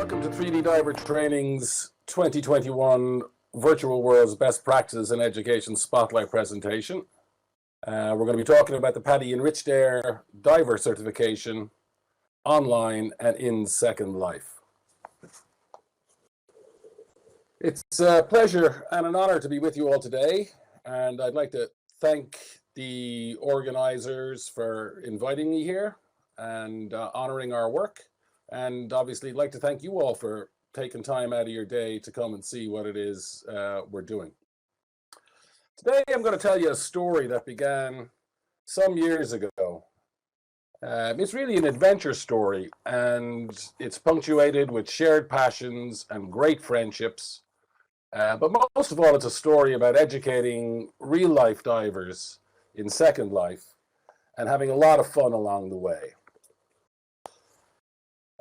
Welcome to 3D Diver Training's 2021 Virtual World's Best Practices in Education Spotlight presentation. We're going to be talking about the PADI Enriched Air Diver certification online and in Second Life. It's a pleasure and an honor to be with you all today, and I'd like to thank the organizers for inviting me here and honoring our work. And obviously, I'd like to thank you all for taking time out of your day to come and see what it is we're doing. Today, I'm going to tell you a story that began some years ago. It's really an adventure story, and it's punctuated with shared passions and great friendships. But most of all, it's a story about educating real-life divers in Second Life and having a lot of fun along the way.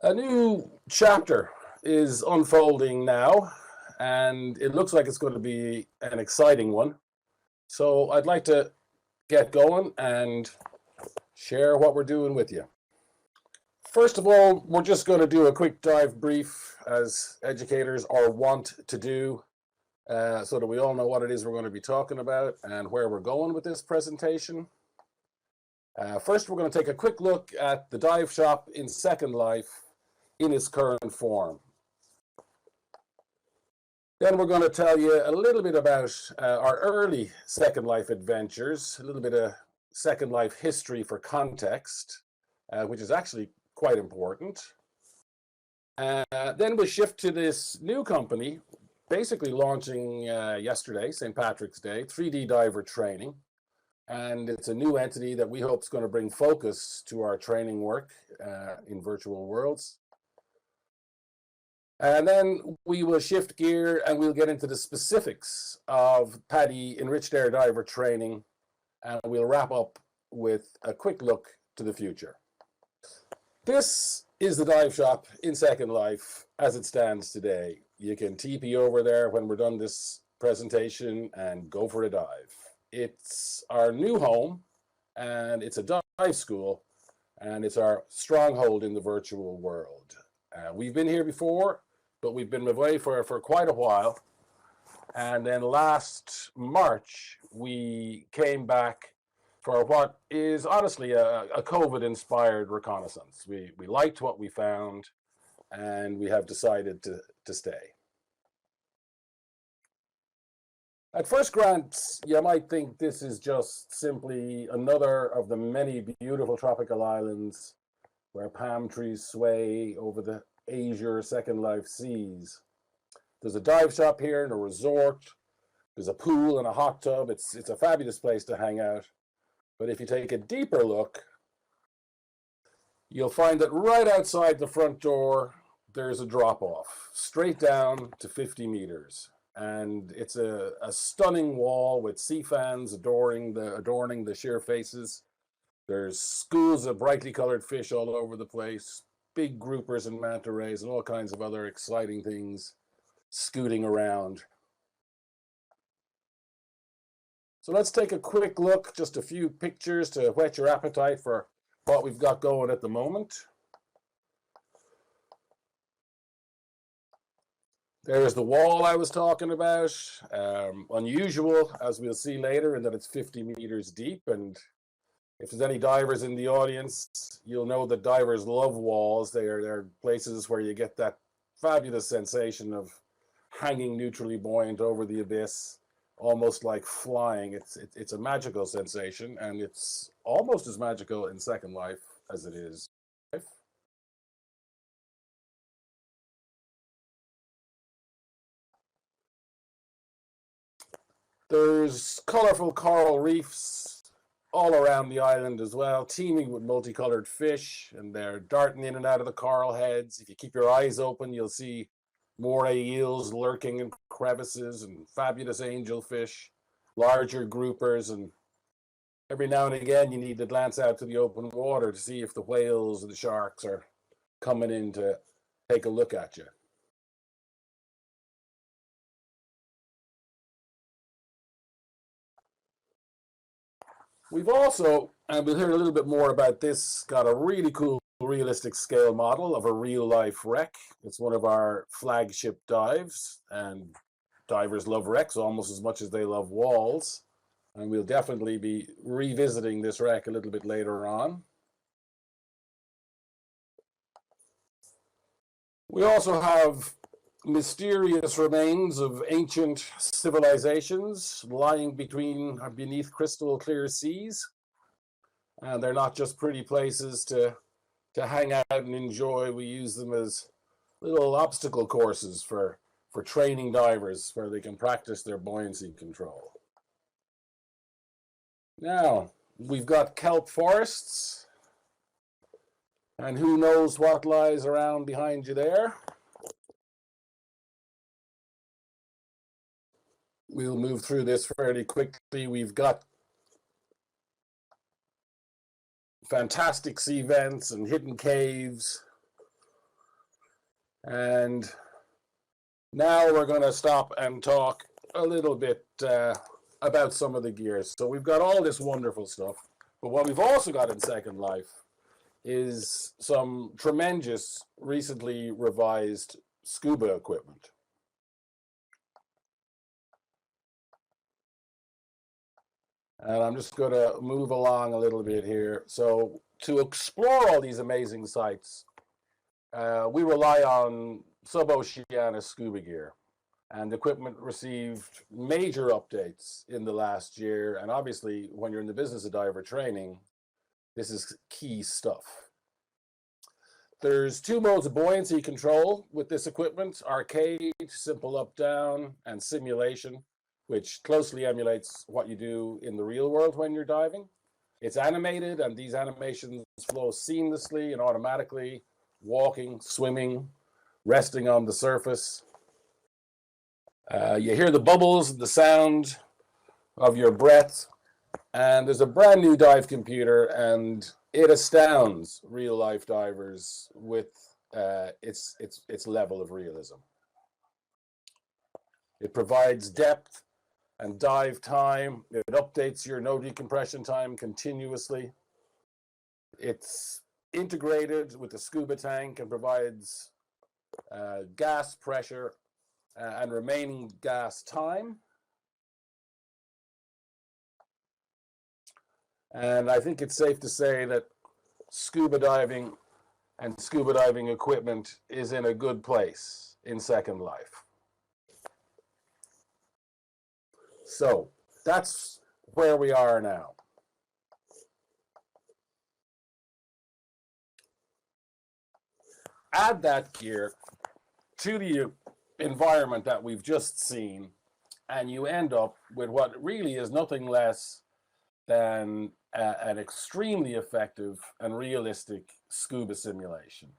A new chapter is unfolding now, and it looks like it's going to be an exciting one. So I'd like to get going and share what we're doing with you. First of all, we're just going to do a quick dive brief, as educators are wont to do, so that we all know what it is we're going to be talking about and where we're going with this presentation. First, we're going to take a quick look at the dive shop in Second Life in its current form. Then we're going to tell you a little bit about our early Second Life adventures, a little bit of Second Life history for context, which is actually quite important. Then we'll shift to this new company, basically launching yesterday, St. Patrick's Day, 3D Diver Training. And it's a new entity that we hope is going to bring focus to our training work in virtual worlds. And then we will shift gear and we'll get into the specifics of PADI Enriched Air Diver Training, and we'll wrap up with a quick look to the future. This is the dive shop in Second Life as it stands today. You can TP over there when we're done this presentation and go for a dive. It's our new home, and it's a dive school, and it's our stronghold in the virtual world. We've been here before, but we've been away for quite a while. And then last March, we came back for what is honestly a COVID-inspired reconnaissance. We liked what we found, and we have decided to stay. At first glance, you might think this is just simply another of the many beautiful tropical islands where palm trees sway over the azure Second Life seas. There's a dive shop here and a resort. There's a pool and a hot tub. It's a fabulous place to hang out. But if you take a deeper look, you'll find that right outside the front door, there's a drop-off, straight down to 50 meters. And it's a stunning wall with sea fans adorning the sheer faces. There's schools of brightly colored fish all over the place, big groupers and manta rays and all kinds of other exciting things scooting around. So let's take a quick look, just a few pictures to whet your appetite for what we've got going at the moment. There's the wall I was talking about. Unusual, as we'll see later, in that it's 50 meters deep. And if there's any divers in the audience, you'll know that divers love walls. They're places where you get that fabulous sensation of hanging neutrally buoyant over the abyss, almost like flying. It's a magical sensation, and it's almost as magical in Second Life as it is in life. There's colorful coral reefs all around the island as well, teeming with multicolored fish, and they're darting in and out of the coral heads. If you keep your eyes open, you'll see moray eels lurking in crevices and fabulous angelfish, larger groupers, and every now and again you need to glance out to the open water to see if the whales and the sharks are coming in to take a look at you. We've also, and we'll hear a little bit more about this, got a really cool realistic scale model of a real life wreck. It's one of our flagship dives, and divers love wrecks almost as much as they love walls. And we'll definitely be revisiting this wreck a little bit later on. We also have mysterious remains of ancient civilizations lying beneath crystal clear seas. And they're not just pretty places to hang out and enjoy. We use them as little obstacle courses for training divers where they can practice their buoyancy control. Now, we've got kelp forests, and who knows what lies around behind you there. We'll move through this fairly quickly. We've got fantastic sea vents and hidden caves. And now we're going to stop and talk a little bit about some of the gear. So we've got all this wonderful stuff, but what we've also got in Second Life is some tremendous, recently revised scuba equipment. And I'm just going to move along a little bit here. So to explore all these amazing sites, we rely on sub-oceanic scuba gear. And the equipment received major updates in the last year. And obviously, when you're in the business of diver training, this is key stuff. There's two modes of buoyancy control with this equipment: arcade, simple up-down, and simulation, which closely emulates what you do in the real world when you're diving. It's animated, and these animations flow seamlessly and automatically, walking, swimming, resting on the surface. You hear the bubbles and the sound of your breath, and there's a brand new dive computer, and it astounds real life divers with its level of realism. It provides depth and dive time. It updates your no decompression time continuously. It's integrated with the scuba tank and provides gas pressure and remaining gas time. And I think it's safe to say that scuba diving and scuba diving equipment is in a good place in Second Life. So that's where we are now. Add that gear to the environment that we've just seen, and you end up with what really is nothing less than an extremely effective and realistic scuba simulation.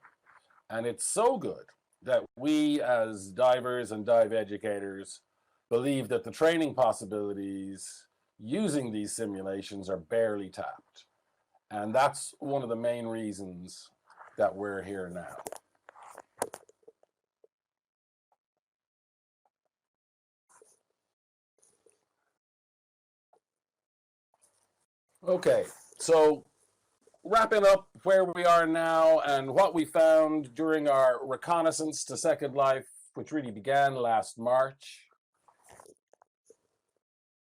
And it's so good that we as divers and dive educators believe that the training possibilities using these simulations are barely tapped. And that's one of the main reasons that we're here now. Okay, so wrapping up where we are now and what we found during our reconnaissance to Second Life, which really began last March.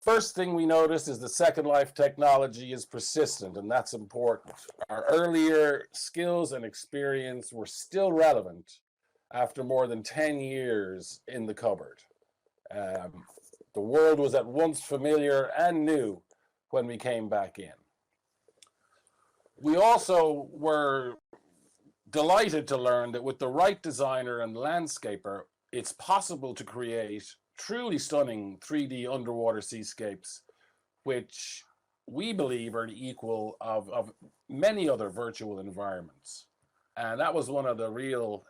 First thing we noticed is the Second Life technology is persistent, and that's important. Our earlier skills and experience were still relevant after more than 10 years in the cupboard. The world was at once familiar and new when we came back in. We also were delighted to learn that with the right designer and landscaper, it's possible to create truly stunning 3D underwater seascapes, which we believe are the equal of many other virtual environments. And that was one of the real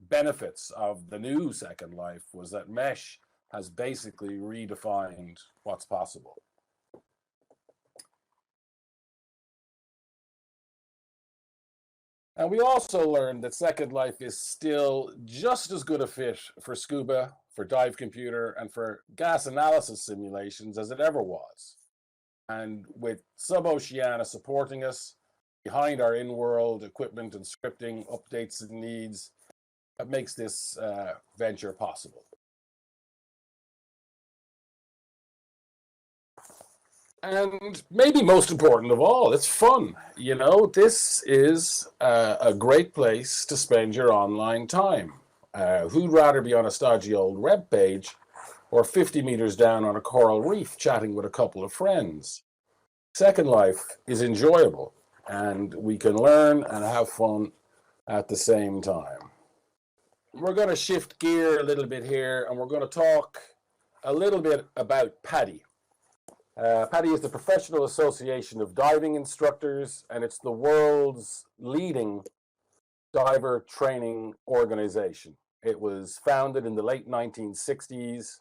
benefits of the new Second Life, was that mesh has basically redefined what's possible. And we also learned that Second Life is still just as good a fit for scuba, for dive computer, and for gas analysis simulations as it ever was. And with sub-oceania supporting us, behind our in-world equipment and scripting, updates and needs that makes this venture possible. And maybe most important of all, it's fun. You know, this is a great place to spend your online time. Who'd rather be on a stodgy old web page or 50 meters down on a coral reef chatting with a couple of friends? Second Life is enjoyable, and we can learn and have fun at the same time. We're going to shift gear a little bit here, and we're going to talk a little bit about PADI. PADI is the Professional Association of Diving Instructors, and it's the world's leading diver training organization. It was founded in the late 1960s,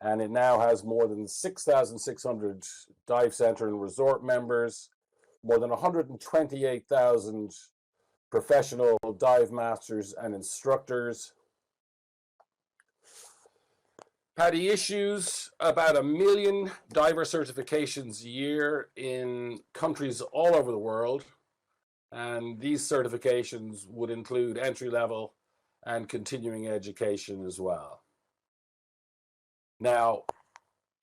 and it now has more than 6,600 dive center and resort members, more than 128,000 professional dive masters and instructors. PADI issues about 1 million diver certifications a year in countries all over the world, and these certifications would include entry-level and continuing education as well. Now,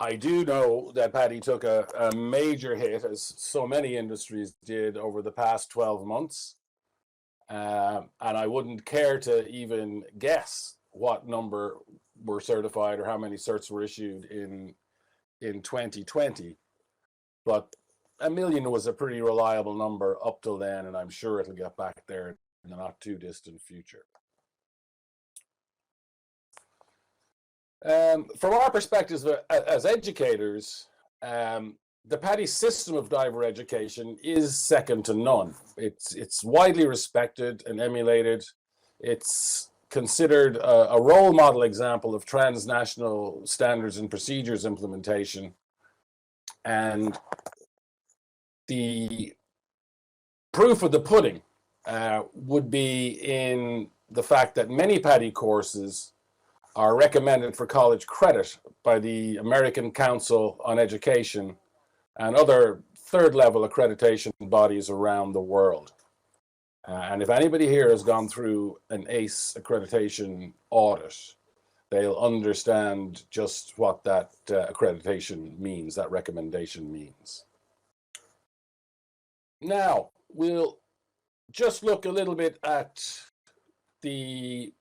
I do know that PADI took a major hit, as so many industries did over the past 12 months. And I wouldn't care to even guess what number were certified or how many certs were issued in 2020. But 1 million was a pretty reliable number up till then, and I'm sure it'll get back there in the not too distant future. From our perspective as educators, the PADI system of diver education is second to none. It's widely respected and emulated. It's considered a role model example of transnational standards and procedures implementation. And the proof of the pudding would be in the fact that many PADI courses are recommended for college credit by the American Council on Education and other third-level accreditation bodies around the world. And if anybody here has gone through an ACE accreditation audit, they'll understand just what that accreditation means, that recommendation means. Now, we'll just look a little bit at the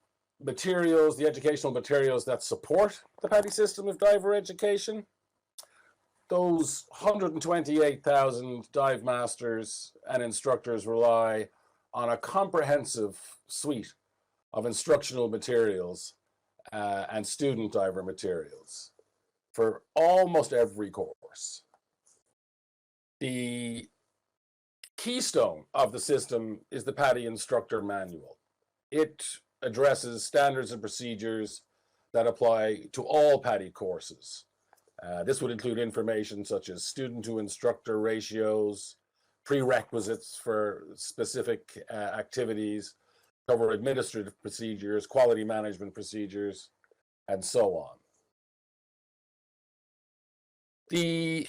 materials, the educational materials that support the PADI system of diver education. Those 128,000 dive masters and instructors rely on a comprehensive suite of instructional materials and student diver materials for almost every course. The keystone of the system is the PADI Instructor Manual. It addresses standards and procedures that apply to all PADI courses. This would include information such as student to instructor ratios, prerequisites for specific activities, cover administrative procedures, quality management procedures, and so on. The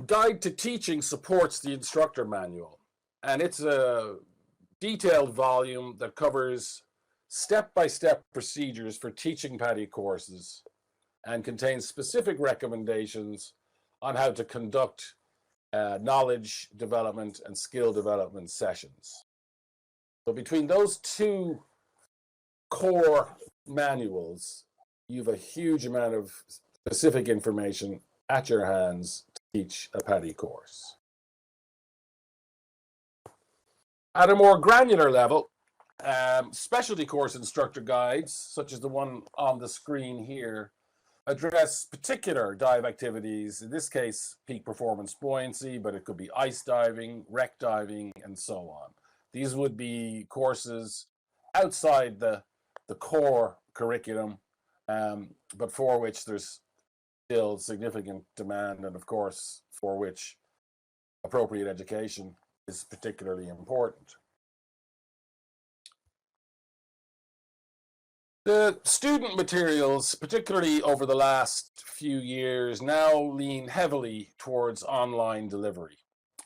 Guide to Teaching supports the instructor manual, and it's a detailed volume that covers step-by-step procedures for teaching PADI courses and contains specific recommendations on how to conduct knowledge development and skill development sessions. So between those two core manuals, you have a huge amount of specific information at your hands to teach a PADI course. At a more granular level, specialty course instructor guides, such as the one on the screen here, address particular dive activities, in this case, peak performance buoyancy, but it could be ice diving, wreck diving, and so on. These would be courses outside the core curriculum, but for which there's still significant demand, and of course, for which appropriate education is particularly important. The student materials, particularly over the last few years, now lean heavily towards online delivery.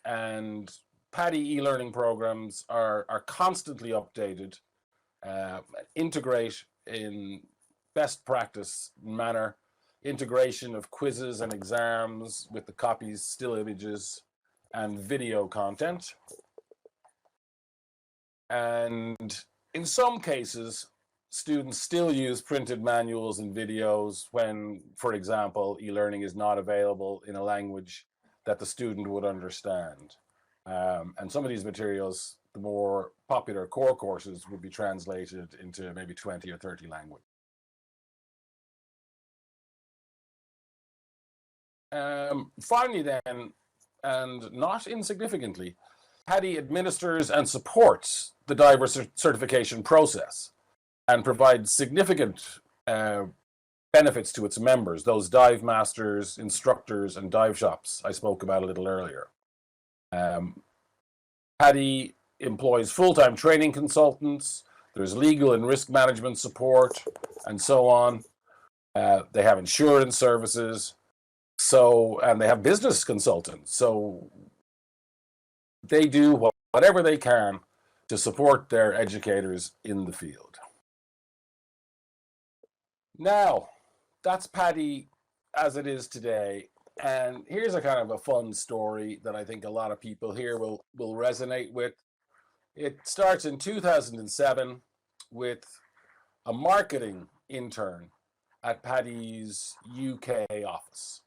And PADI e-learning programs are constantly updated, integrate in best practice manner, integration of quizzes and exams with the copies, still images, and video content. And in some cases, students still use printed manuals and videos when, for example, e-learning is not available in a language that the student would understand. And some of these materials, the more popular core courses, would be translated into maybe 20 or 30 languages. Finally then, and not insignificantly, PADI administers and supports the diver certification process and provides significant benefits to its members, those dive masters, instructors, and dive shops I spoke about a little earlier. PADI employs full-time training consultants, there's legal and risk management support, and so on. They have insurance services, and they have business consultants. So they do whatever they can to support their educators in the field. Now, that's PADI as it is today. And here's a kind of a fun story that I think a lot of people here will resonate with. It starts in 2007 with a marketing intern at PADI's UK office.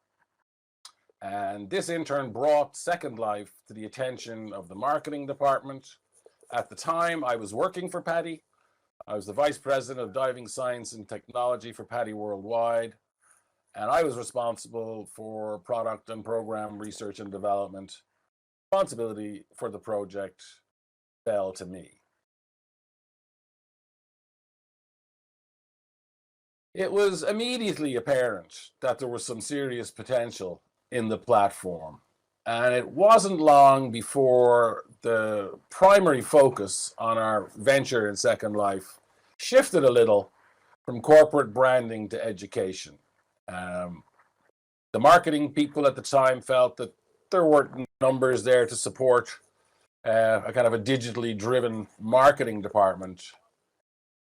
And this intern brought Second Life to the attention of the marketing department. At the time, I was working for PADI. I was the vice president of diving science and technology for PADI worldwide. And I was responsible for product and program research and development. Responsibility for the project fell to me. It was immediately apparent that there was some serious potential in the platform. And it wasn't long before the primary focus on our venture in Second Life shifted a little from corporate branding to education. The marketing people at the time felt that there weren't numbers there to support a kind of a digitally driven marketing department.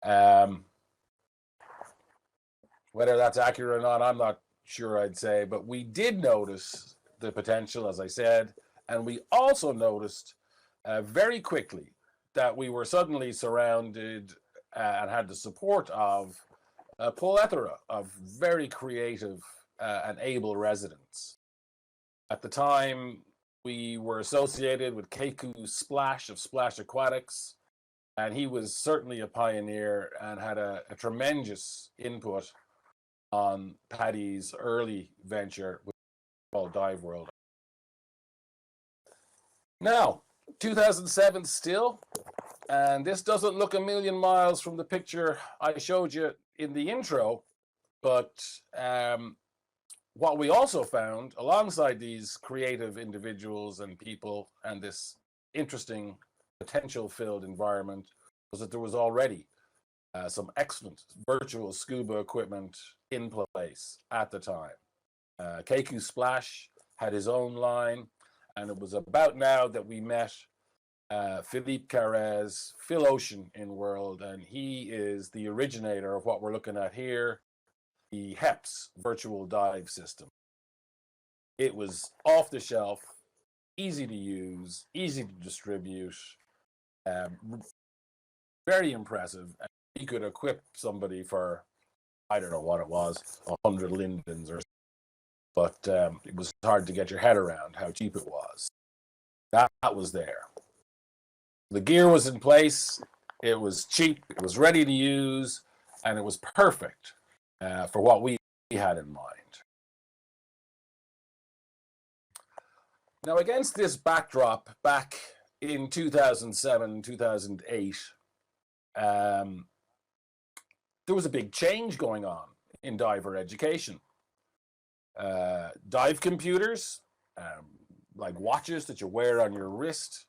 Whether that's accurate or not, I'm not sure, I'd say, but we did notice the potential, as I said, and we also noticed very quickly that we were suddenly surrounded and had the support of a plethora of very creative and able residents. At the time, we were associated with Keiko Splash of Splash Aquatics, and he was certainly a pioneer and had a tremendous input on PADI's early venture, which was called Dive World. Now, 2007 still, and this doesn't look a million miles from the picture I showed you in the intro, but what we also found alongside these creative individuals and people and this interesting potential-filled environment was that there was already some excellent virtual scuba equipment in place at the time. Keiko Splash had his own line, and it was about now that we met Philippe Carrez, Phil Ocean in World, and he is the originator of what we're looking at here, the HEPS virtual dive system. It was off the shelf, easy to use, easy to distribute, very impressive. He could equip somebody for, I don't know what it was, 100 lindens or something. But it was hard to get your head around how cheap it was. That was there. The gear was in place, it was cheap, it was ready to use, and it was perfect for what we had in mind. Now, against this backdrop, back in 2007, 2008, there was a big change going on in diver education. Dive computers, like watches that you wear on your wrist,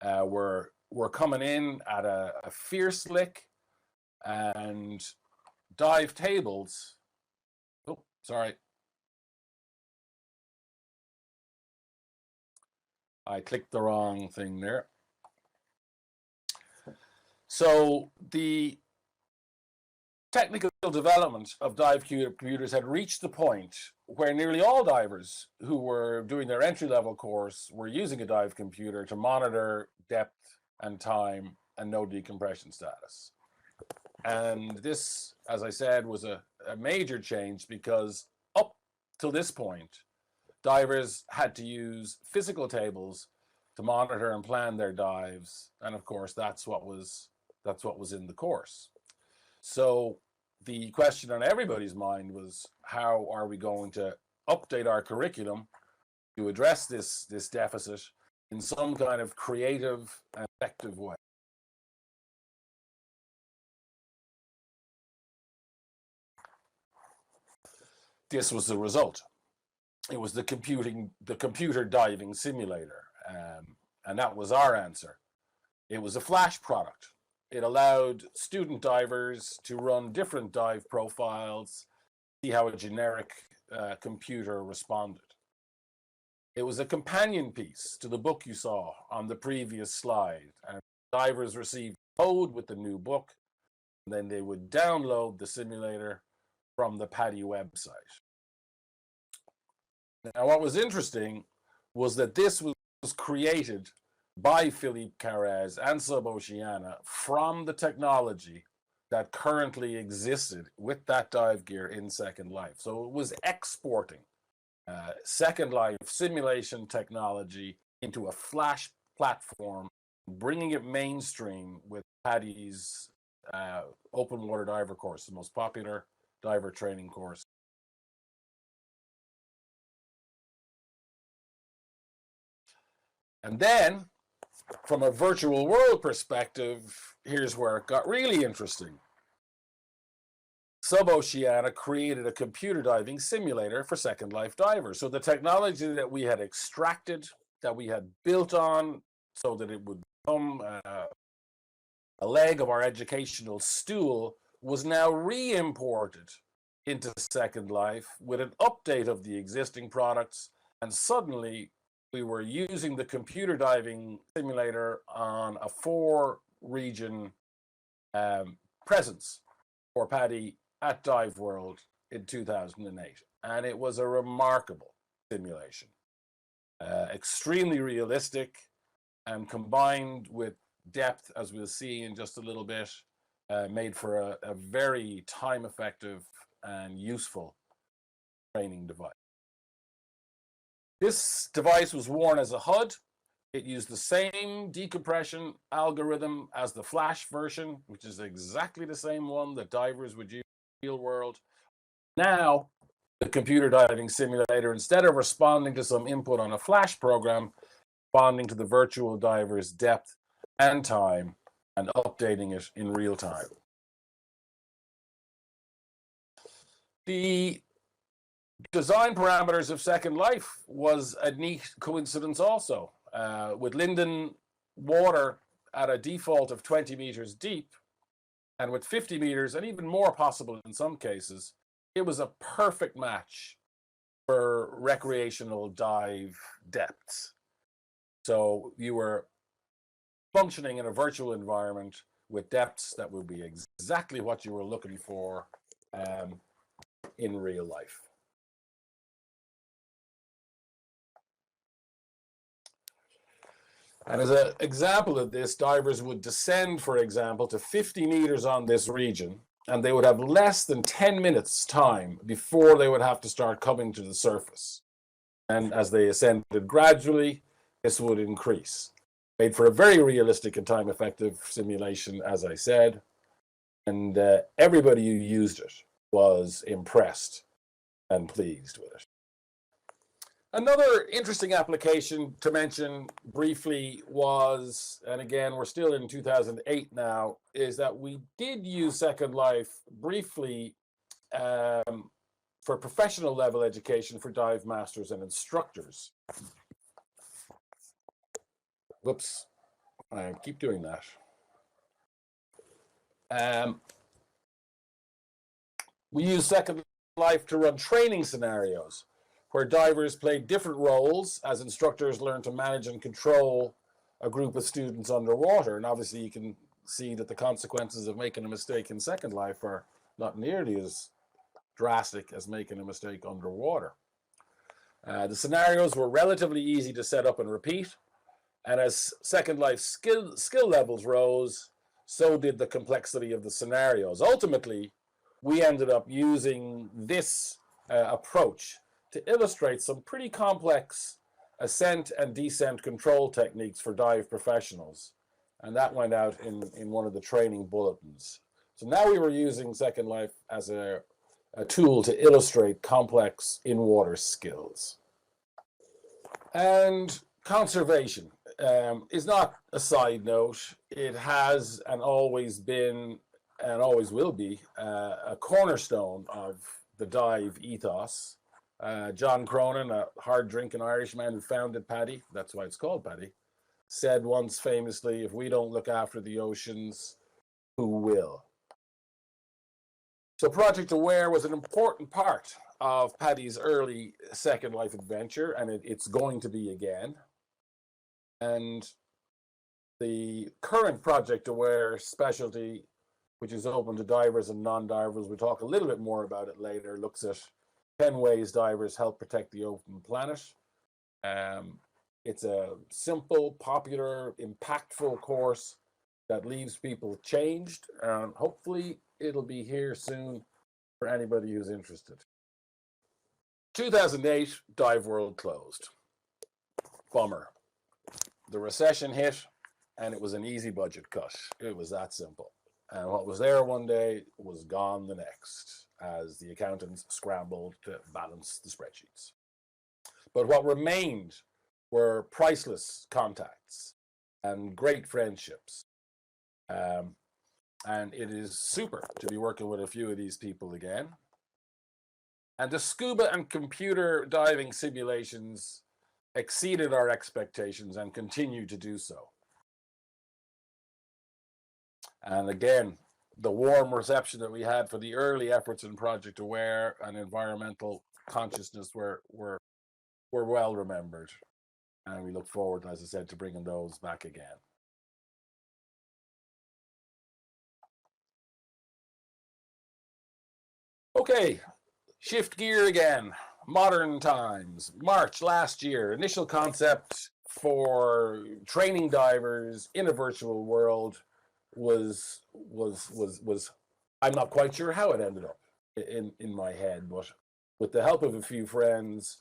were coming in at a fierce lick, and dive tables, I clicked the wrong thing there. So the technical development of dive computers had reached the point where nearly all divers who were doing their entry-level course were using a dive computer to monitor depth and time and no decompression status. And this, as I said, was a major change, because up till this point, divers had to use physical tables to monitor and plan their dives, and of course that's what was in the course. So the question on everybody's mind was, how are we going to update our curriculum to address this deficit in some kind of creative and effective way? This was the result. It was the computer diving simulator, and that was our answer. It was a flash product. It allowed student divers to run different dive profiles, see how a generic computer responded. It was a companion piece to the book you saw on the previous slide, and divers received code with the new book, and then they would download the simulator from the PADI website. Now, what was interesting was that this was created by Philippe Carrez and Suboceana from the technology that currently existed with that dive gear in Second Life. So it was exporting Second Life simulation technology into a flash platform, bringing it mainstream with PADI's open water diver course, the most popular diver training course. And then, from a virtual world perspective, here's where it got really interesting. Suboceana created a computer diving simulator for Second Life divers. So the technology that we had extracted, that we had built on so that it would become a leg of our educational stool, was now re-imported into Second Life with an update of the existing products, and suddenly we were using the computer diving simulator on a 4-region presence for PADI at Dive World in 2008. And it was a remarkable simulation, extremely realistic, and combined with depth, as we'll see in just a little bit, made for a very time-effective and useful training device. This device was worn as a HUD. It used the same decompression algorithm as the flash version, which is exactly the same one that divers would use in the real world. Now, the computer diving simulator, instead of responding to some input on a flash program, responding to the virtual diver's depth and time and updating it in real time. The design parameters of Second Life was a neat coincidence also. With Linden water at a default of 20 meters deep, and with 50 meters and even more possible in some cases, it was a perfect match for recreational dive depths. So you were functioning in a virtual environment with depths that would be exactly what you were looking for in real life. And as an example of this, divers would descend, for example, to 50 meters on this region, and they would have less than 10 minutes time before they would have to start coming to the surface. And as they ascended gradually, this would increase. Made for a very realistic and time-effective simulation, as I said, and everybody who used it was impressed and pleased with it. Another interesting application to mention briefly was, and again, we're still in 2008 now, is that we did use Second Life briefly for professional level education for dive masters and instructors. Whoops, I keep doing that. We use Second Life to run training scenarios where divers played different roles as instructors learned to manage and control a group of students underwater. And obviously you can see that the consequences of making a mistake in Second Life are not nearly as drastic as making a mistake underwater. The scenarios were relatively easy to set up and repeat, and as Second Life skill levels rose, so did the complexity of the scenarios. Ultimately, we ended up using this approach to illustrate some pretty complex ascent and descent control techniques for dive professionals, and that went out in one of the training bulletins. So now we were using Second Life as a tool to illustrate complex in-water skills. And conservation is not a side note. It has and always been and always will be a cornerstone of the dive ethos. John Cronin, a hard-drinking Irishman who founded PADI, that's why it's called PADI, said once famously, if we don't look after the oceans, who will? So Project Aware was an important part of PADI's early Second Life adventure, and it's going to be again. And the current Project Aware specialty, which is open to divers and non-divers, we'll talk a little bit more about it later, looks at 10 ways divers help protect the open planet. It's a simple, popular, impactful course that leaves people changed, and hopefully it'll be here soon for anybody who's interested. 2008, Dive World closed. Bummer. The recession hit, and it was an easy budget cut. It was that simple. And what was there one day was gone the next, as the accountants scrambled to balance the spreadsheets. But what remained were priceless contacts and great friendships. And it is super to be working with a few of these people again. And the scuba and computer diving simulations exceeded our expectations and continue to do so. And again, the warm reception that we had for the early efforts in Project Aware and environmental consciousness were well remembered. And we look forward, as I said, to bringing those back again. Okay, shift gear again. Modern times. March last year, initial concept for training divers in a virtual world was I'm not quite sure how it ended up in my head, but with the help of a few friends,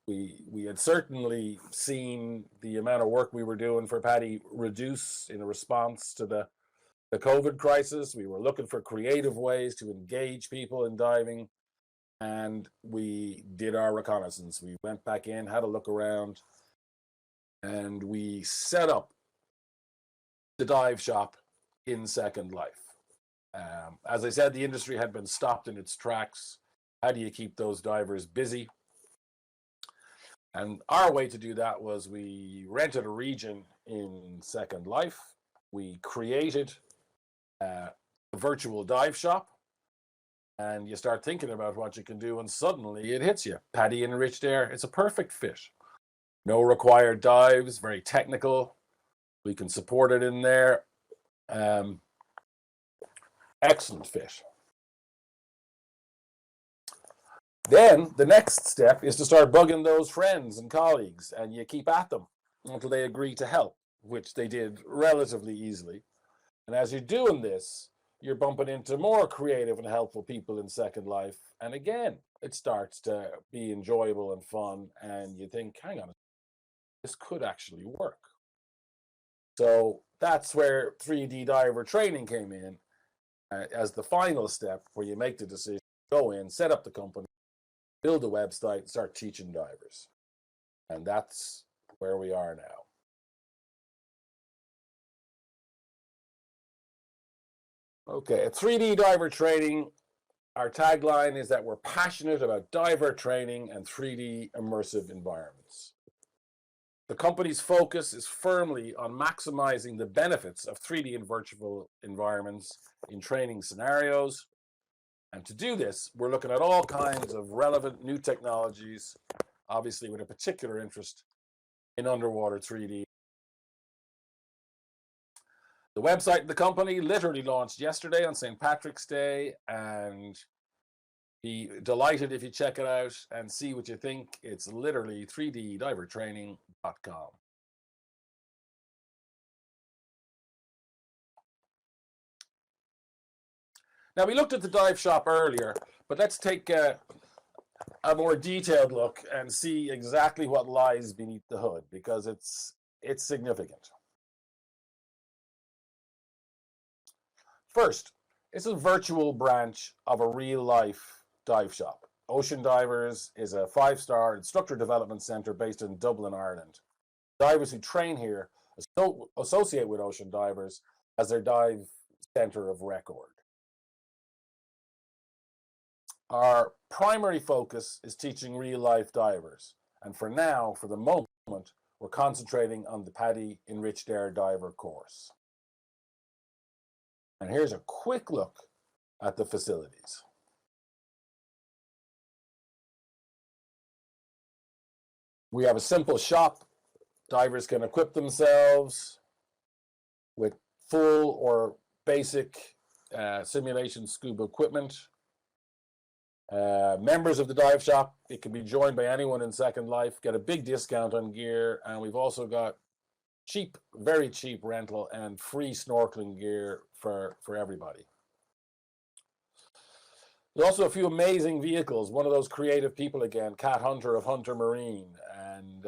we had certainly seen the amount of work we were doing for PADI reduce in a response to the COVID crisis. We were looking for creative ways to engage people in diving, and we did our reconnaissance. We went back in, had a look around, and we set up the dive shop in Second Life. As I said, the industry had been stopped in its tracks. How do you keep those divers busy? And our way to do that was we rented a region in Second Life. We created a virtual dive shop, and you start thinking about what you can do, and suddenly it hits you. PADI Enriched Air, it's a perfect fit. No required dives, very technical. We can support it in there. Excellent fit. Then the next step is to start bugging those friends and colleagues, and you keep at them until they agree to help, which they did relatively easily. And as you're doing this, you're bumping into more creative and helpful people in Second Life. And again, it starts to be enjoyable and fun. And you think, hang on, this could actually work. So that's where 3D diver training came in as the final step, where you make the decision, go in, set up the company, build a website, start teaching divers. And that's where we are now. Okay, at 3D diver training, our tagline is that we're passionate about diver training and 3D immersive environments. The company's focus is firmly on maximizing the benefits of 3D and virtual environments in training scenarios. And to do this, we're looking at all kinds of relevant new technologies, obviously with a particular interest in underwater 3D. The website of the company literally launched yesterday on St. Patrick's Day, and be delighted if you check it out and see what you think. It's literally 3ddivertraining.com. Now, we looked at the dive shop earlier, but let's take a more detailed look and see exactly what lies beneath the hood, because it's significant. First, it's a virtual branch of a real-life dive shop. Ocean Divers is a 5-star instructor development center based in Dublin, Ireland. Divers who train here associate with Ocean Divers as their dive center of record. Our primary focus is teaching real-life divers, and for now, for the moment, we're concentrating on the PADI Enriched Air Diver course. And here's a quick look at the facilities. We have a simple shop. Divers can equip themselves with full or basic simulation scuba equipment. Members of the dive shop, it can be joined by anyone in Second Life, get a big discount on gear, and we've also got cheap, very cheap rental and free snorkeling gear for everybody. There's also a few amazing vehicles. One of those creative people again, Kat Hunter of Hunter Marine, and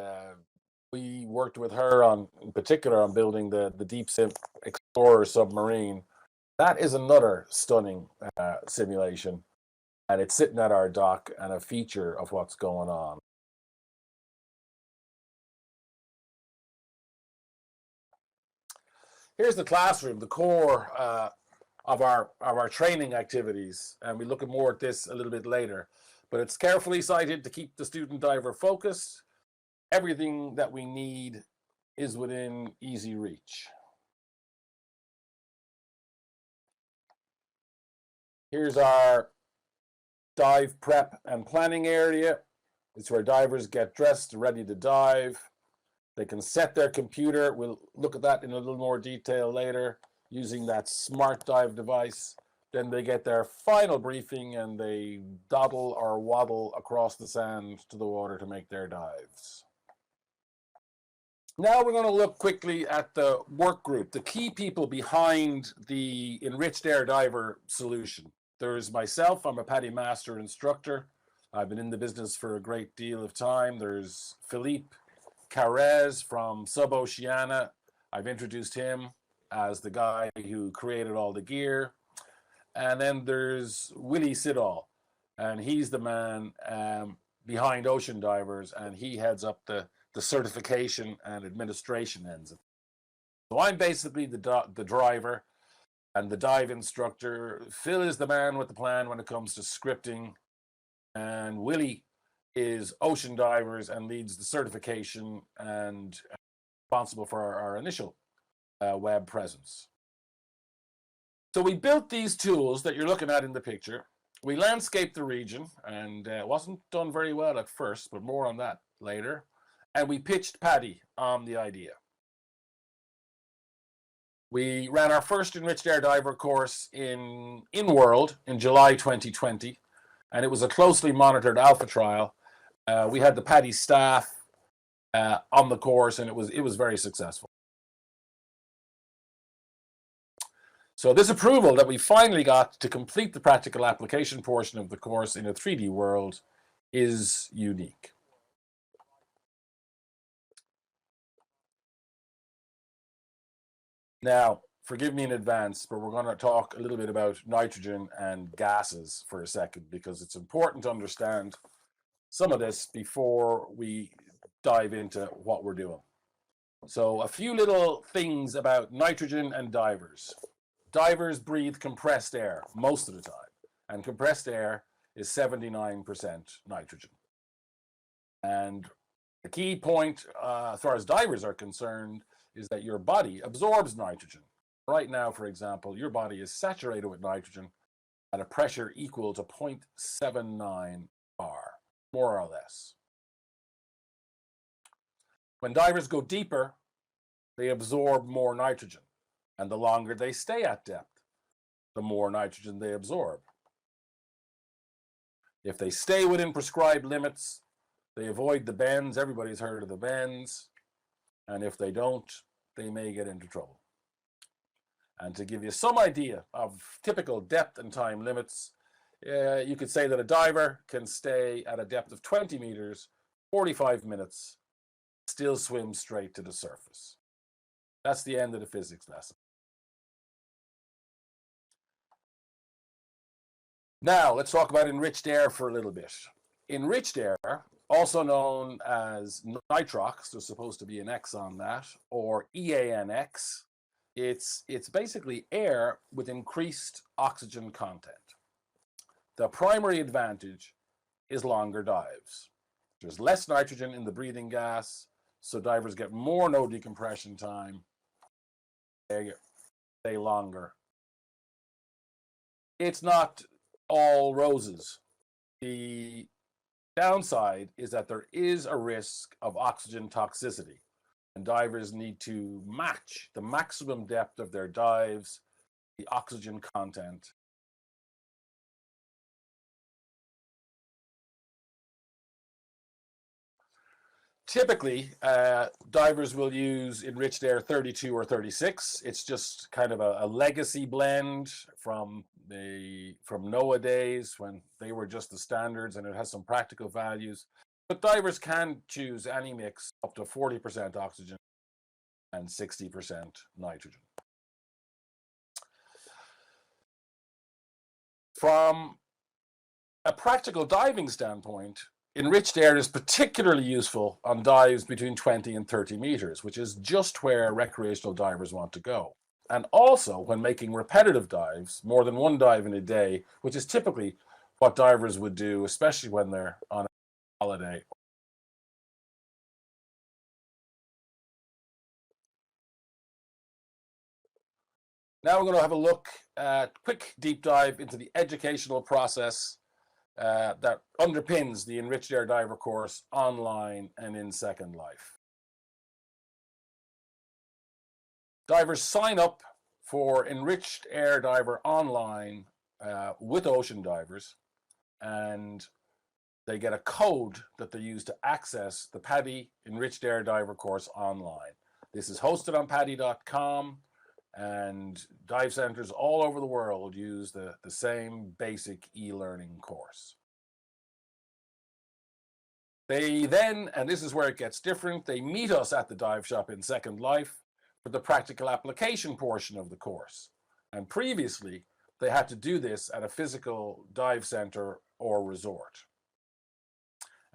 we worked with her in particular on building the Deep Sim Explorer submarine. That is another stunning simulation, and it's sitting at our dock and a feature of what's going on. Here's the classroom, the core of our training activities, and we look at more at this a little bit later. But it's carefully sited to keep the student diver focused. Everything that we need is within easy reach. Here's our dive prep and planning area. It's where divers get dressed, ready to dive. They can set their computer. We'll look at that in a little more detail later, using that smart dive device. Then they get their final briefing and they dawdle or waddle across the sand to the water to make their dives. Now we're going to look quickly at the work group, the key people behind the Enriched Air Diver solution. There's myself, I'm a PADI Master Instructor. I've been in the business for a great deal of time. There's Philippe Carrez from Sub-Oceania. I've introduced him as the guy who created all the gear. And then there's Willie Siddall, and he's the man behind Ocean Divers, and he heads up the certification and administration ends. So I'm basically the driver and the dive instructor. Phil is the man with the plan when it comes to scripting, and Willie is Ocean Divers and leads the certification and responsible for our initial web presence. So we built these tools that you're looking at in the picture. We landscaped the region, and it wasn't done very well at first, but more on that later. And we pitched PADI on the idea. We ran our first Enriched Air Diver course in World in July 2020, and it was a closely monitored alpha trial. We had the PADI staff on the course, and it was very successful. So this approval that we finally got to complete the practical application portion of the course in a 3D world is unique. Now, forgive me in advance, but we're going to talk a little bit about nitrogen and gases for a second, because it's important to understand some of this before we dive into what we're doing. So a few little things about nitrogen and divers. Divers breathe compressed air most of the time, and compressed air is 79% nitrogen. And the key point, as far as divers are concerned, is that your body absorbs nitrogen. Right now, for example, your body is saturated with nitrogen at a pressure equal to 0.79 bar, more or less. When divers go deeper, they absorb more nitrogen, and the longer they stay at depth, the more nitrogen they absorb. If they stay within prescribed limits, they avoid the bends. Everybody's heard of the bends. And if they don't, they may get into trouble. And to give you some idea of typical depth and time limits, you could say that a diver can stay at a depth of 20 meters, 45 minutes, still swim straight to the surface. That's the end of the physics lesson. Now, let's talk about enriched air for a little bit. Enriched air, also known as nitrox, there's supposed to be an X on that, or EANx, it's basically air with increased oxygen content. The primary advantage is longer dives. There's less nitrogen in the breathing gas, so divers get more no decompression time. They stay longer. It's not all roses. The downside is that there is a risk of oxygen toxicity, and divers need to match the maximum depth of their dives, the oxygen content. Typically, divers will use enriched air 32 or 36. It's just kind of a legacy blend from NOAA days when they were just the standards, and it has some practical values. But divers can choose any mix up to 40% oxygen and 60% nitrogen. From a practical diving standpoint, enriched air is particularly useful on dives between 20 and 30 meters, which is just where recreational divers want to go. And also when making repetitive dives, more than one dive in a day, which is typically what divers would do, especially when they're on a holiday. Now we're going to have a look at quick deep dive into the educational process that underpins the Enriched Air Diver course online and in Second Life. Divers sign up for Enriched Air Diver online with Ocean Divers, and they get a code that they use to access the PADI Enriched Air Diver course online. This is hosted on PADI.com, and dive centers all over the world use the same basic e-learning course. They then, and this is where it gets different, they meet us at the dive shop in Second Life for the practical application portion of the course. And previously, they had to do this at a physical dive center or resort.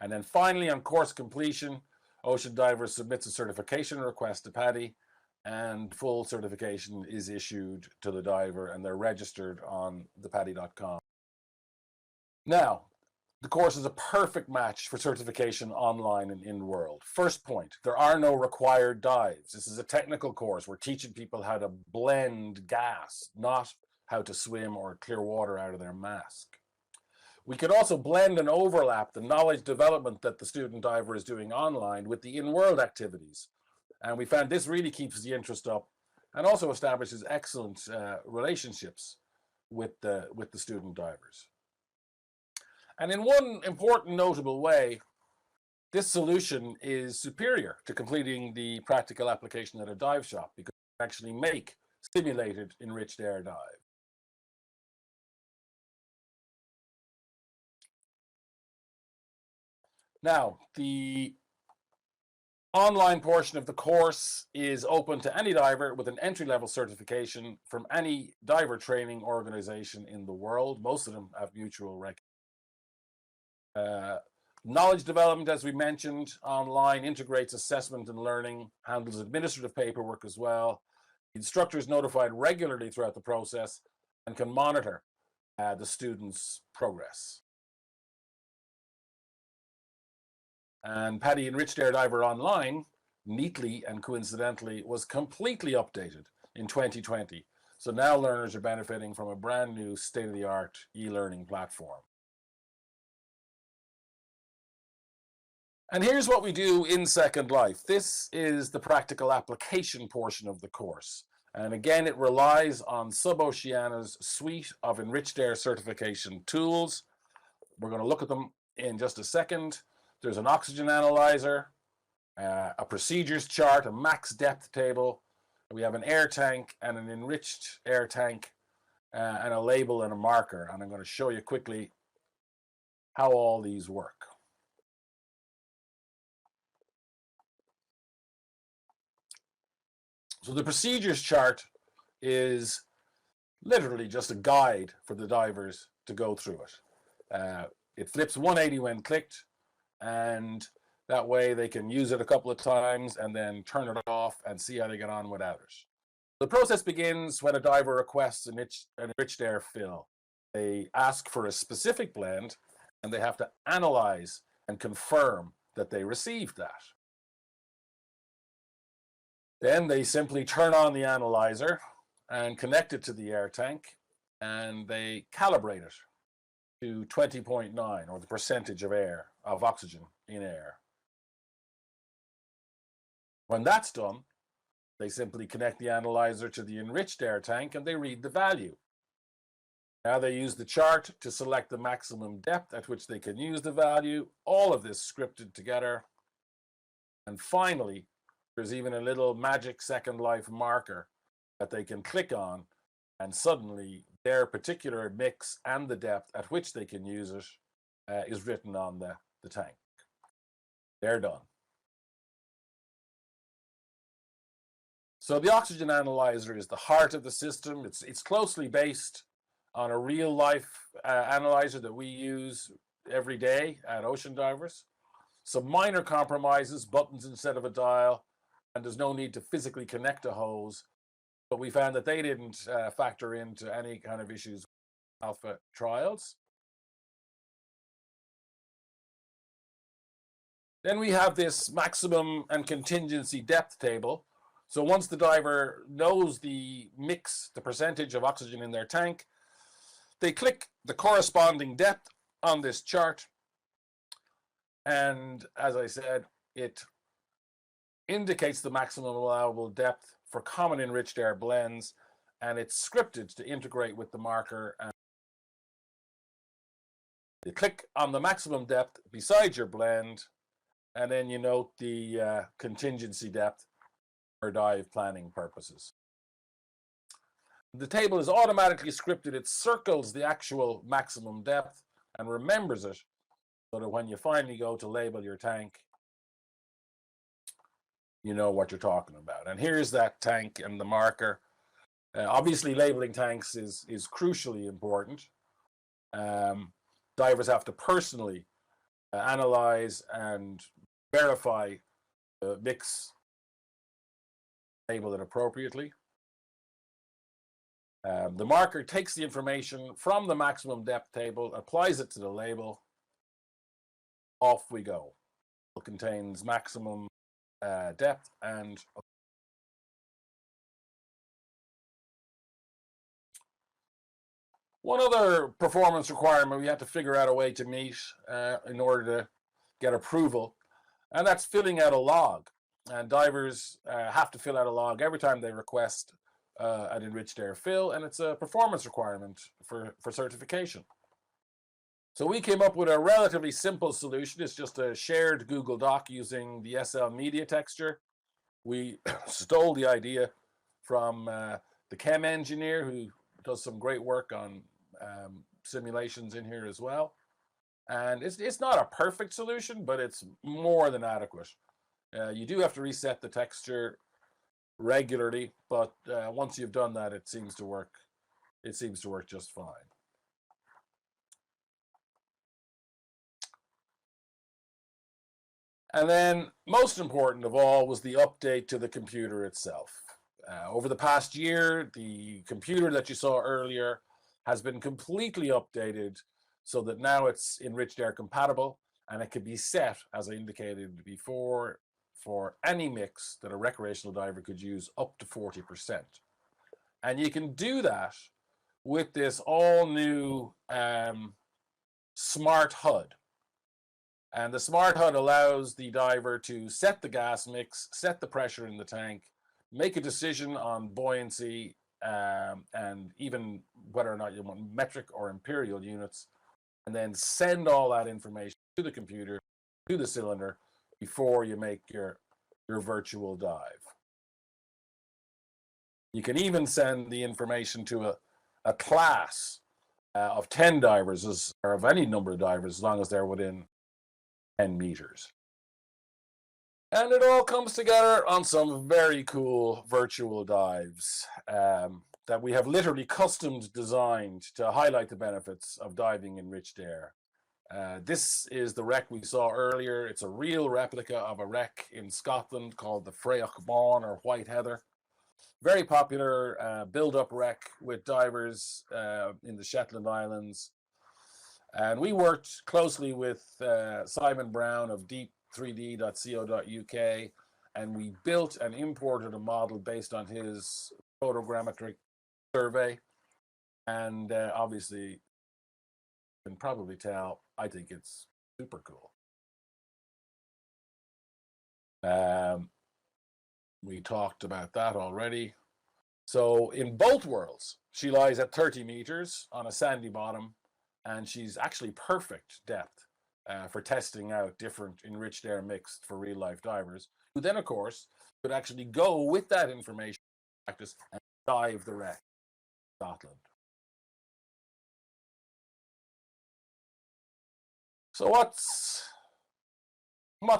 And then finally, on course completion, Ocean Diver submits a certification request to PADI, and full certification is issued to the diver, and they're registered on the PADI.com. Now, the course is a perfect match for certification online and in-world. First point, there are no required dives. This is a technical course. We're teaching people how to blend gas, not how to swim or clear water out of their mask. We could also blend and overlap the knowledge development that the student diver is doing online with the in-world activities. And we found this really keeps the interest up and also establishes excellent relationships with the student divers. And in one important notable way, this solution is superior to completing the practical application at a dive shop because you can actually make simulated enriched air dive. Now, the online portion of the course is open to any diver with an entry-level certification from any diver training organization in the world. Most of them have mutual recognition. Knowledge development, as we mentioned, online integrates assessment and learning, handles administrative paperwork as well. The instructor is notified regularly throughout the process and can monitor the students' progress. And PADI Enriched Air Diver Online, neatly and coincidentally, was completely updated in 2020. So now learners are benefiting from a brand new state-of-the-art e-learning platform. And here's what we do in Second Life. This is the practical application portion of the course. And again, it relies on Suboceana's suite of enriched air certification tools. We're going to look at them in just a second. There's an oxygen analyzer, a procedures chart, a max depth table. We have an air tank and an enriched air tank, and a label and a marker. And I'm going to show you quickly how all these work. So the procedures chart is literally just a guide for the divers to go through it. It flips 180 when clicked, and that way they can use it a couple of times and then turn it off and see how they get on without it. The process begins when a diver requests an enriched air fill. They ask for a specific blend, and they have to analyze and confirm that they received that. Then they simply turn on the analyzer and connect it to the air tank, and they calibrate it to 20.9, or the percentage of oxygen in air. When that's done, they simply connect the analyzer to the enriched air tank and they read the value. Now they use the chart to select the maximum depth at which they can use the value, all of this scripted together. And finally, there's even a little magic Second Life marker that they can click on, and suddenly their particular mix and the depth at which they can use it is written on the tank. They're done. So the oxygen analyzer is the heart of the system. It's closely based on a real life analyzer that we use every day at Ocean Divers. Some minor compromises, buttons instead of a dial, and there's no need to physically connect a hose. But we found that they didn't factor into any kind of issues with alpha trials. Then we have this maximum and contingency depth table. So once the diver knows the mix, the percentage of oxygen in their tank, they click the corresponding depth on this chart. And as I said, it indicates the maximum allowable depth for common enriched air blends, and it's scripted to integrate with the marker. And you click on the maximum depth beside your blend, and then you note the contingency depth for dive planning purposes. The table is automatically scripted. It circles the actual maximum depth and remembers it, so that when you finally go to label your tank, you know what you're talking about. And here's that tank and the marker. Obviously, labeling tanks is crucially important. Divers have to personally analyze and verify the mix, label it appropriately. The marker takes the information from the maximum depth table, applies it to the label. Off we go. It contains maximum depth and one other performance requirement we had to figure out a way to meet in order to get approval, and that's filling out a log. And divers have to fill out a log every time they request an enriched air fill, and it's a performance requirement for certification. So we came up with a relatively simple solution. It's just a shared Google Doc using the SL media texture. We stole the idea from the chem engineer who does some great work on simulations in here as well. And it's not a perfect solution, but it's more than adequate. You do have to reset the texture regularly, but once you've done that, it seems to work. It seems to work just fine. And then, most important of all, was the update to the computer itself. Over the past year, the computer that you saw earlier has been completely updated so that now it's enriched air compatible, and it can be set, as I indicated before, for any mix that a recreational diver could use up to 40%. And you can do that with this all new smart HUD. And the smart HUD allows the diver to set the gas mix, set the pressure in the tank, make a decision on buoyancy, and even whether or not you want metric or imperial units, and then send all that information to the computer, to the cylinder, before you make your virtual dive. You can even send the information to a class of 10 divers, or of any number of divers, as long as they're within 10 meters. And it all comes together on some very cool virtual dives that we have literally custom designed to highlight the benefits of diving in enriched air. This is the wreck we saw earlier. It's a real replica of a wreck in Scotland called the Freoch Bawn, or White Heather. Very popular build-up wreck with divers in the Shetland Islands. And we worked closely with Simon Brown of deep3d.co.uk, and we built and imported a model based on his photogrammetric survey. And obviously, you can probably tell, I think it's super cool. We talked about that already. So in both worlds, she lies at 30 meters on a sandy bottom, and she's actually perfect depth for testing out different enriched air mixed for real life divers, who then, of course, could actually go with that information practice and dive the wreck in Scotland. So what's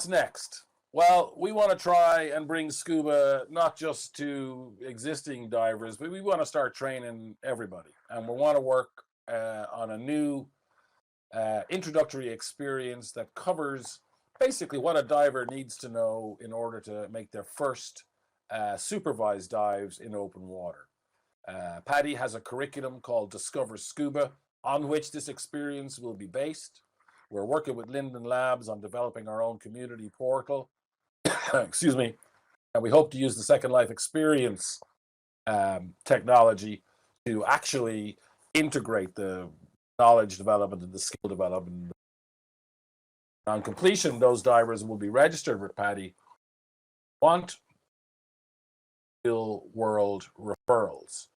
next? Well, we want to try and bring scuba not just to existing divers, but we want to start training everybody. And we want to work on a new introductory experience that covers basically what a diver needs to know in order to make their first supervised dives in open water. PADI has a curriculum called Discover Scuba, on which this experience will be based. We're working with Linden Labs on developing our own community portal. Excuse me. And we hope to use the Second Life experience technology to actually integrate the knowledge development and the skill development. On completion, those divers will be registered with PADI. Want real world referrals,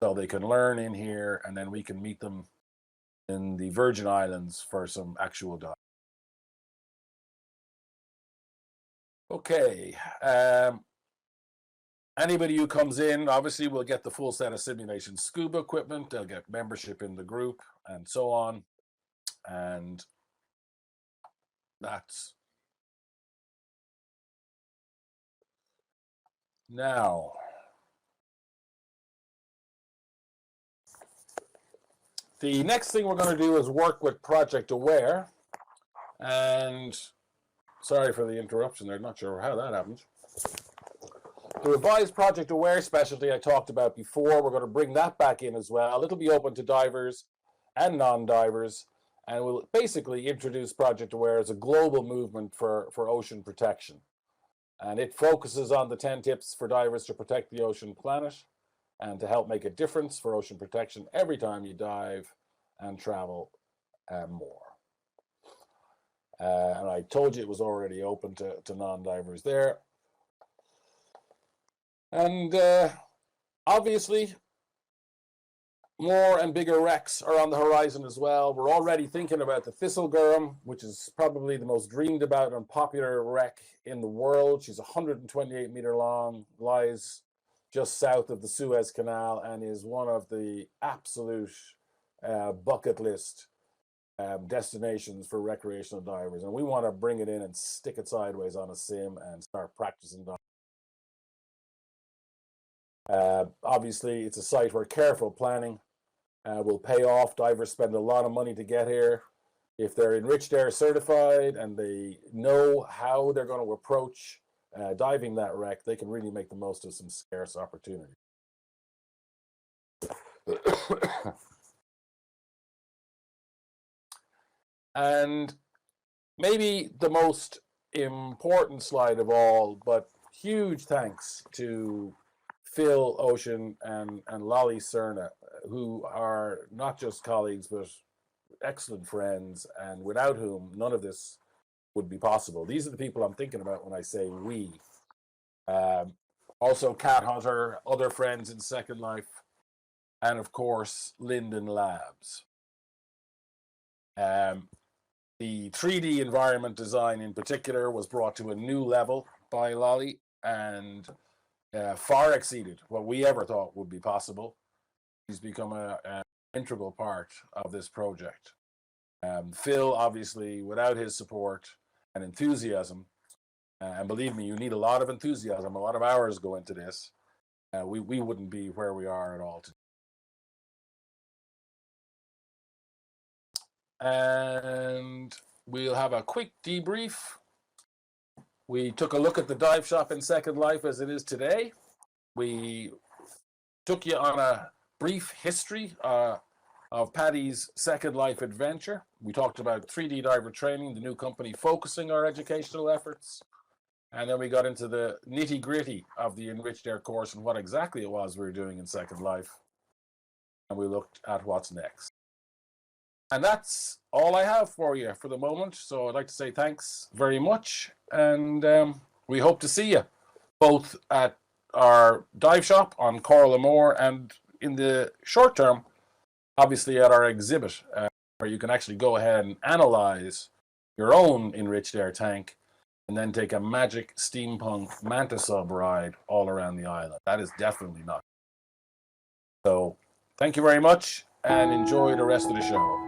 so they can learn in here, and then we can meet them in the Virgin Islands for some actual dive. Okay. Anybody who comes in, obviously, will get the full set of simulation scuba equipment. They'll get membership in the group and so on. And that's now. The next thing we're going to do is work with Project Aware. And sorry for the interruption there, not sure how that happened. The revised Project Aware specialty I talked about before, we're going to bring that back in as well. It'll be open to divers and non-divers, and we'll basically introduce Project Aware as a global movement for ocean protection. And it focuses on the 10 tips for divers to protect the ocean planet and to help make a difference for ocean protection every time you dive and travel more. And I told you it was already open to non-divers there. And obviously, more and bigger wrecks are on the horizon as well. We're already thinking about the Thistlegurm, which is probably the most dreamed about and popular wreck in the world. She's 128 meter long, lies just south of the Suez Canal, and is one of the absolute bucket list destinations for recreational divers. And we want to bring it in and stick it sideways on a sim and start practicing diving. Obviously, it's a site where careful planning will pay off. Divers spend a lot of money to get here. If they're enriched air certified and they know how they're going to approach diving that wreck, they can really make the most of some scarce opportunity. And maybe the most important slide of all, but huge thanks to Phil Ocean and Lolly Cerna, who are not just colleagues, but excellent friends, and without whom none of this would be possible. These are the people I'm thinking about when I say we. Also Cat Hunter, other friends in Second Life, and of course, Linden Labs. The 3D environment design in particular was brought to a new level by Lolly and far exceeded what we ever thought would be possible. He's become an integral part of this project. Phil, obviously, without his support and enthusiasm, and believe me, you need a lot of enthusiasm, a lot of hours go into this, we wouldn't be where we are at all today. And we'll have a quick debrief. We took a look at the dive shop in Second Life as it is today. We took you on a brief history of PADI's Second Life adventure. We talked about 3D diver training, the new company focusing our educational efforts. And then we got into the nitty-gritty of the Enriched Air course and what exactly it was we were doing in Second Life. And we looked at what's next. And that's all I have for you for the moment. So I'd like to say thanks very much. And we hope to see you both at our dive shop on Coral and More, and in the short term, obviously at our exhibit, where you can actually go ahead and analyze your own enriched air tank and then take a magic steampunk manta sub ride all around the island. That is definitely not. So thank you very much and enjoy the rest of the show.